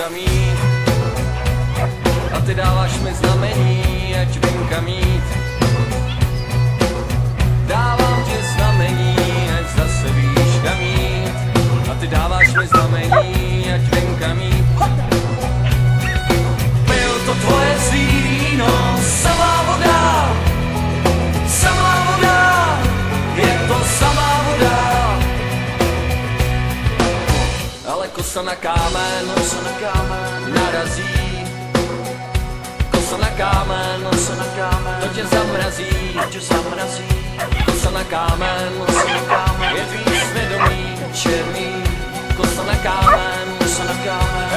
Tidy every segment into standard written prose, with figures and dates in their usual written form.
kam jít. A ty dáváš mi znamení, ať vím kam jít. Dávám ti znamení, ať zase víš kam jít. A ty dáváš mi znamení, ať vím kam jít. Byl to tvoje zlý víno, samá voda, je to samá voda. Ale kosa na kámen narazí. Kosa na kámen, to tě zamrazí. Kosa na kámen, je tvý svědomí černý. Kosa na kámen,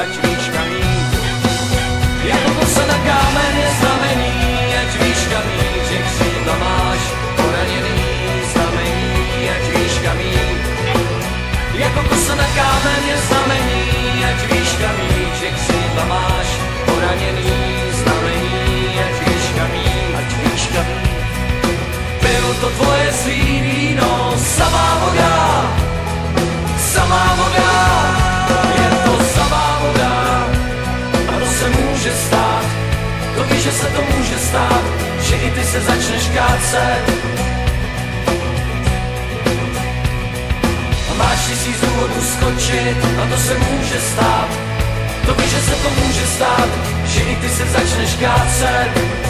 ať víš kam jít. Jako kosa na kámen je znamení, ať víš kam jít. Že křídla máš poraněný, znamení, ať víš kam jít. Jako kosa na kámen je znamení, ať víš kam jít. Že křídla máš poraněný, znamení, ať víš kam jít. Bylo to tvoje zlý víno, samá voda, je to samá voda. A to se může stát, to víš, že se to může stát, že i ty se začneš kácet. A máš 1000 důvodů skočit, a to se může stát, to víš, že se to může stát, že i ty se začneš kácet.